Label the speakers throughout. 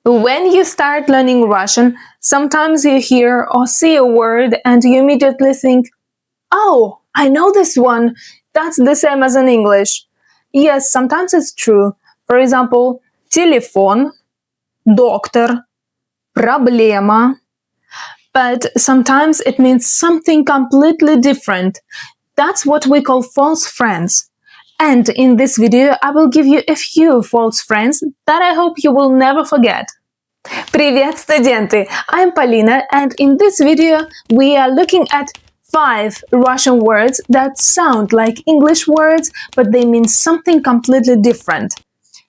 Speaker 1: When you start learning Russian, sometimes you hear or see a word and you immediately think, oh, I know this one. That's the same as in English. Yes, sometimes it's true. For example, телефон, доктор, проблема. But sometimes it means something completely different. That's what we call false friends. And in this video, I will give you a few false friends that I hope you will never forget. Привет, студенты! I'm Polina, and in this video, we are looking at 5 Russian words that sound like English words, but they mean something completely different.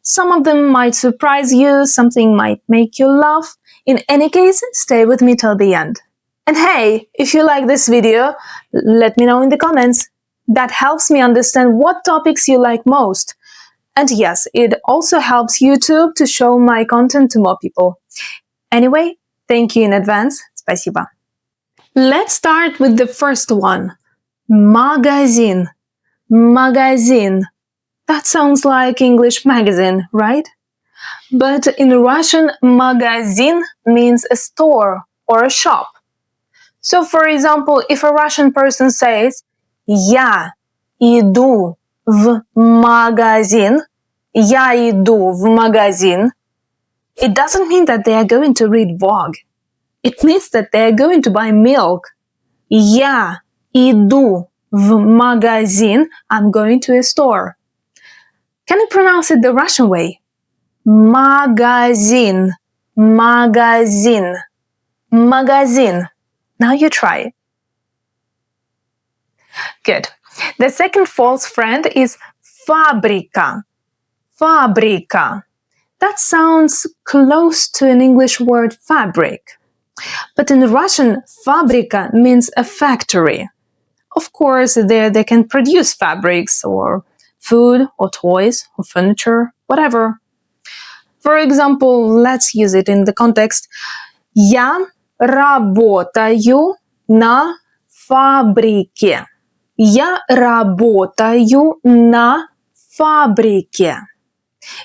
Speaker 1: Some of them might surprise you, something might make you laugh. In any case, stay with me till the end. And hey, if you like this video, let me know in the comments. That helps me understand what topics you like most. And yes, it also helps YouTube to show my content to more people. Anyway, thank you in advance. Спасибо. Let's start with the first one. Magazine. Magazine. That sounds like English magazine, right? But in Russian, magazin means a store or a shop. So, for example, if a Russian person says, Я иду в магазин, Я иду в магазин, it doesn't mean that they are going to read Vogue. It means that they are going to buy milk. Я иду в магазин, I'm going to a store. Can you pronounce it the Russian way? Magazin, magazin, magazin. Now you try. Good. The second false friend is fabrika. Fabrika. That sounds close to an English word fabric. But in Russian, fabrika means a factory. Of course, there they can produce fabrics or food or toys or furniture, whatever. For example, let's use it in the context. Я работаю на фабрике. Я работаю на фабрике.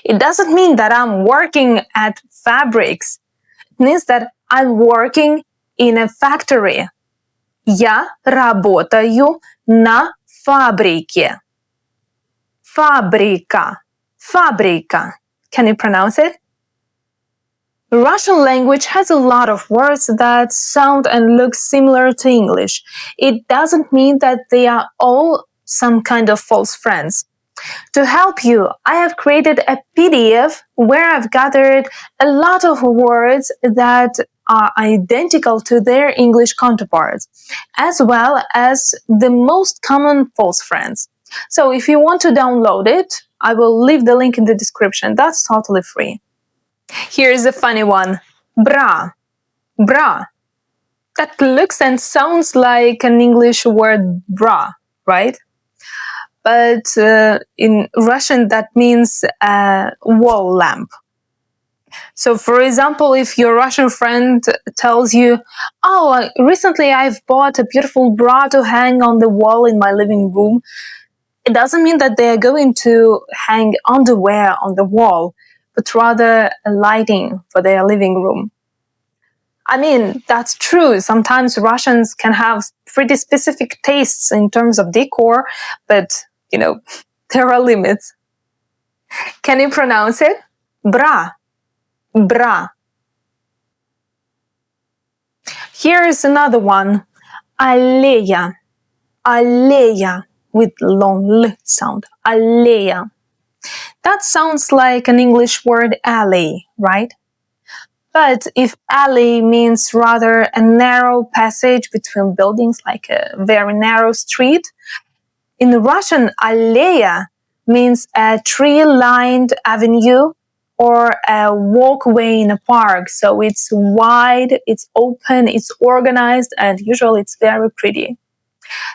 Speaker 1: It doesn't mean that I'm working at fabrics. It means that I'm working in a factory. Я работаю на фабрике. Фабрика. Фабрика. Can you pronounce it? Russian language has a lot of words that sound and look similar to English. It doesn't mean that they are all some kind of false friends. To help you, I have created a PDF where I've gathered a lot of words that are identical to their English counterparts, as well as the most common false friends. So if you want to download it, I will leave the link in the description. That's totally free. Here's a funny one. Bra. Bra. That looks and sounds like an English word bra, right? But in Russian, that means a wall lamp. So, for example, if your Russian friend tells you, oh, recently I've bought a beautiful bra to hang on the wall in my living room, it doesn't mean that they are going to hang underwear on the wall, but rather a lighting for their living room. I mean, that's true. Sometimes Russians can have pretty specific tastes in terms of decor, but, you know, there are limits. Can you pronounce it? Bra. Bra. Here is another one. Аллея. Аллея. With long L sound. Аллея. That sounds like an English word alley, right? But if alley means rather a narrow passage between buildings, like a very narrow street, in Russian, alleya means a tree-lined avenue or a walkway in a park. So it's wide, it's open, it's organized, and usually it's very pretty.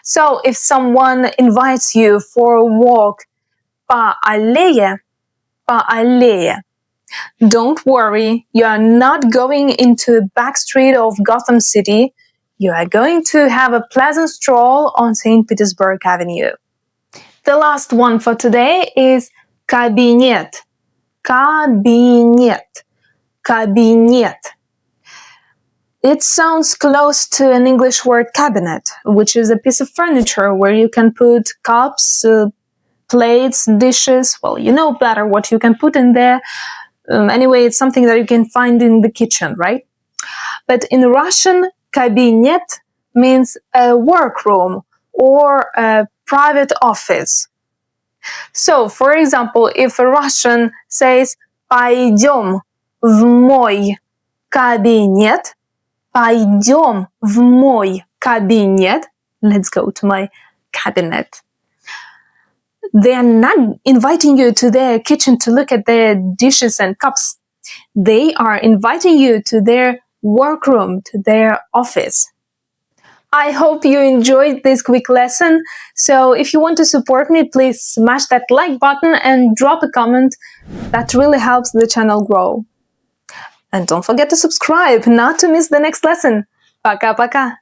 Speaker 1: So if someone invites you for a walk по аллее, don't worry, you are not going into a back street of Gotham City. You are going to have a pleasant stroll on St. Petersburg Avenue. The last one for today is кабинет. Кабинет. кабинет. It sounds close to an English word cabinet, which is a piece of furniture where you can put cups, plates, dishes. Well, you know better what you can put in there. Anyway, it's something that you can find in the kitchen, right? But in Russian, кабинет means a workroom or a private office. So, for example, if a Russian says «пойдем в мой кабинет», «пойдем в мой кабинет», let's go to my cabinet, they are not inviting you to their kitchen to look at their dishes and cups. They are inviting you to their workroom, to their office. I hope you enjoyed this quick lesson. So if you want to support me, please smash that like button and drop a comment. That really helps the channel grow. And don't forget to subscribe not to miss the next lesson. Пока-пока!